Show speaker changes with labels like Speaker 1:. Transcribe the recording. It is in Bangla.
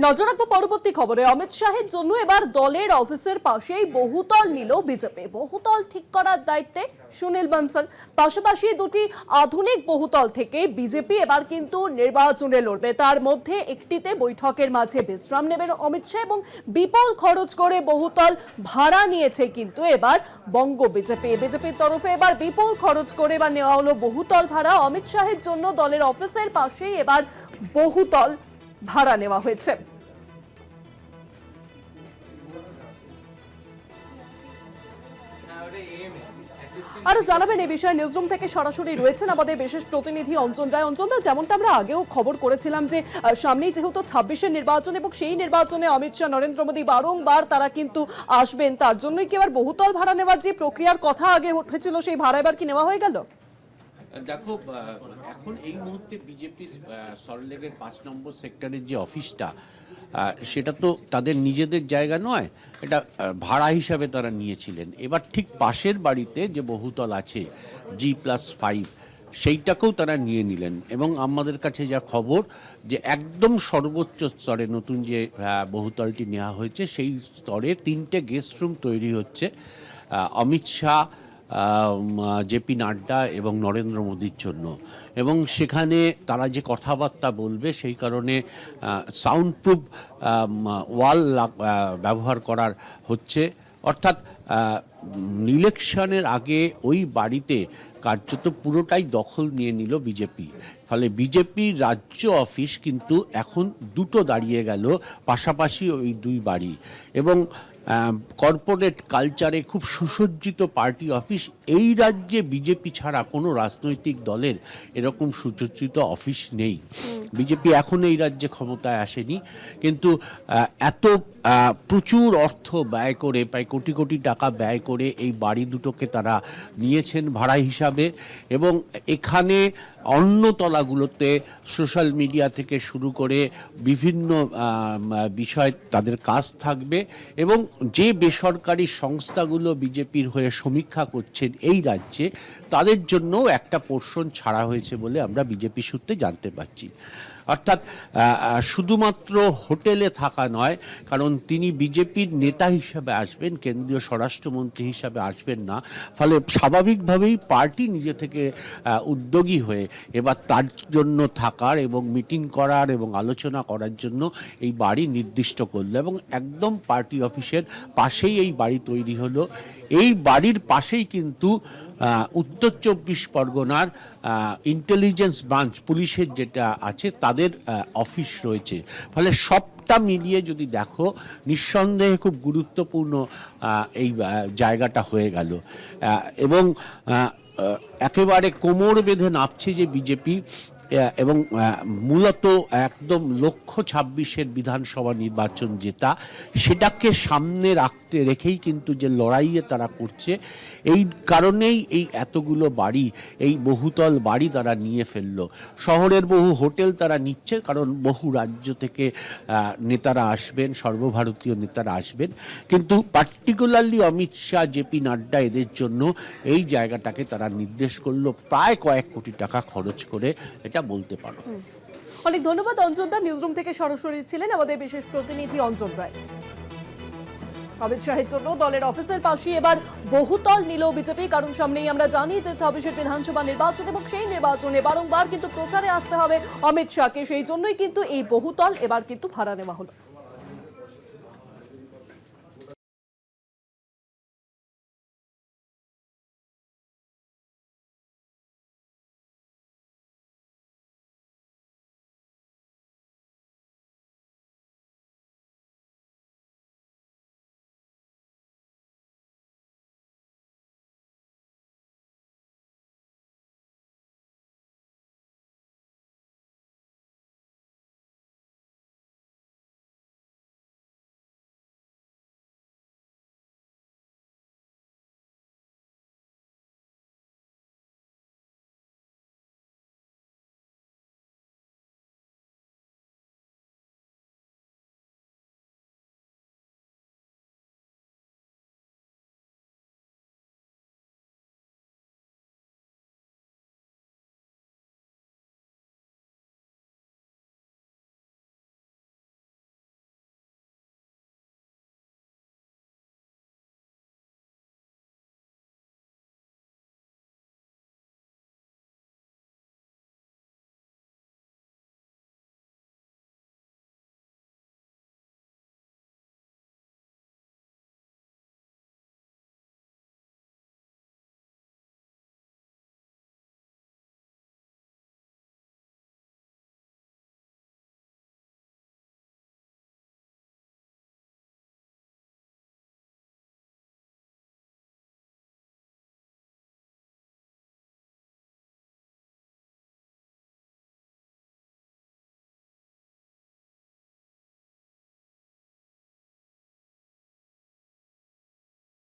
Speaker 1: নজর রাখবো পরবর্তী খবরে। অমিত শাহের জন্য এবার দলের অফিসের পাশেই বহুতল নিল বিজেপি। বহুতল ঠিক করার দায়িত্বে সুনীল বানসাল। পাশাপাশি দুটি আধুনিক বহুতল থেকে বিজেপি এবার কিন্তু নির্বাচনে লড়বে। তার মধ্যে একটিতে বৈঠকের মাঝে বিশ্রাম নেবেন অমিত শাহ এবং বিপুল খরচ করে বহুতল ভাড়া নিয়েছে কিন্তু এবার বঙ্গ বিজেপি। বিজেপির তরফে এবার বিপুল খরচ করে এবার নেওয়া হলো বহুতল ভাড়া। অমিত শাহের জন্য দলের অফিসের পাশেই এবার বহুতল ভাড়া নেওয়া হয়েছে। আরো জানাবেন এই বিষয়ে নিউজরুম থেকে সরাসরি রয়েছেন আমাদের বিশেষ প্রতিনিধি অঞ্জন রায়। অঞ্জনদা, যেমনটা আমরা আগেও খবর করেছিলাম যে সামনেই যেহেতু 26-এর নির্বাচন এবং সেই নির্বাচনে অমিত শাহ, নরেন্দ্র মোদী বারংবার তারা কিন্তু আসবেন, তার জন্যই কি এবার বহুতল ভাড়া নেওয়ার যে প্রক্রিয়ার কথা আগে উঠেছিল সেই ভাড়া এবার কি নেওয়া হয়ে গেল?
Speaker 2: দেখো, এখন এই মুহূর্তে বিজেপি সরলেগের 5 নম্বর সেক্টরের যে অফিসটা, সেটা তো তাদের নিজেদের জায়গা নয়, এটা ভাড়া হিসাবে তারা নিয়েছিলেন। এবার ঠিক পাশের বাড়িতে যে বহুতল আছে G+5, সেইটাকেও তারা নিয়ে নিলেন। এবং আমাদের কাছে যা খবর যে একদম সর্বোচ্চ স্তরে নতুন যে বহুতলটি নেওয়া হয়েছে সেই স্তরে 3টে গেস্ট রুম তৈরি হচ্ছে অমিত শাহ, জেপি নাড্ডা এবং নরেন্দ্র মোদীর জন্য। এবং সেখানে তারা যে কথাবার্তা বলবে সেই কারণে সাউন্ড প্রুফ ওয়াল ব্যবহার করার হচ্ছে। অর্থাৎ ইলেকশনের আগে ওই বাড়িতে কার্যত পুরোটাই দখল নিয়ে নিল বিজেপি। ফলে বিজেপির রাজ্য অফিস কিন্তু এখন দুটো দাঁড়িয়ে গেল পাশাপাশি ওই দুই বাড়ি। এবং কর্পোরেট কালচারে খুব সুসজ্জিত পার্টি অফিস। এই রাজ্যে বিজেপি ছাড়া কোনো রাজনৈতিক দলের এরকম সুসজ্জিত অফিস নেই। বিজেপি এখন এই রাজ্যে ক্ষমতায় আসেনি, কিন্তু এত প্রচুর অর্থ ব্যয় করে, প্রায় কোটি কোটি টাকা ব্যয় করে এই বাড়ি দুটোকে তারা নিয়েছেন ভাড়া হিসাবে। এবং এখানে অন্য তলাগুলোতে সোশ্যাল মিডিয়া থেকে শুরু করে বিভিন্ন বিষয় তাদের কাজ থাকবে। এবং যে বেসরকারি সংস্থাগুলো বিজেপির হয়ে সমীক্ষা করছেন এই রাজ্যে, তাদের জন্যও একটা পোর্শন ছাড়া হয়েছে বলে আমরা বিজেপি সূত্রে জানতে পারছি। অর্থাৎ শুধুমাত্র হোটেলে থাকা নয়, কারণ তিনি বিজেপির নেতা হিসাবে আসবেন, কেন্দ্রীয় স্বরাষ্ট্রমন্ত্রী হিসাবে আসবেন না। ফলে স্বাভাবিকভাবেই পার্টি নিজে থেকে উদ্যোগী হয়ে এবার তার জন্য থাকার এবং মিটিং করার এবং আলোচনা করার জন্য এই বাড়ি নির্দিষ্ট করলো। এবং একদম পার্টি অফিসের পাশেই এই বাড়ি তৈরি হলো। এই বাড়ির পাশেই কিন্তু উত্তর 24 পরগনার ইন্টেলিজেন্স ব্রাঞ্চ, পুলিশের যেটা আছে, তাদের অফিস রয়েছে। ফলে সবটা মিলিয়ে যদি দেখো, নিঃসন্দেহে খুব গুরুত্বপূর্ণ এই জায়গাটা হয়ে গেল। এবং একেবারে কোমর বেঁধে নামছে যে বিজেপি, এবং মূলত একদম লক্ষ্য 26-এর বিধানসভা নির্বাচন জেতা, সেটাকে সামনে রেখেই কিন্তু যে লড়াইয়ে তারা করছে। এই কারণেই এই এতগুলো বাড়ি, এই বহুতল বাড়ি তারা নিয়ে ফেললো। শহরের বহু হোটেল তারা নিচ্ছে, কারণ বহু রাজ্য থেকে নেতারা আসবেন, সর্বভারতীয় নেতারা আসবেন। কিন্তু পার্টিকুলারলি অমিত শাহ, জেপি নাড্ডা, এদের জন্য এই জায়গাটাকে তারা নির্দেশ করলো প্রায় কয়েক কোটি টাকা খরচ করে, এটা বলতে পারো।
Speaker 1: অনেক ধন্যবাদ অঞ্জনদা। নিউজরুম থেকে সরাসরি ছিলেন আমাদের বিশেষ প্রতিনিধি অঞ্জন রায়। অমিত শাহের জন্য দলের অফিসের পাশে এবার বহুতল নিল বিজেপি, কারণ সামনেই আমরা জানি যে 26-এর বিধানসভা নির্বাচন এবং সেই নির্বাচনে বারংবার কিন্তু প্রচারে আসতে হবে অমিত শাহকে। সেই জন্যই কিন্তু এই বহুতল এবার কিন্তু ভাড়া নেওয়া হলো।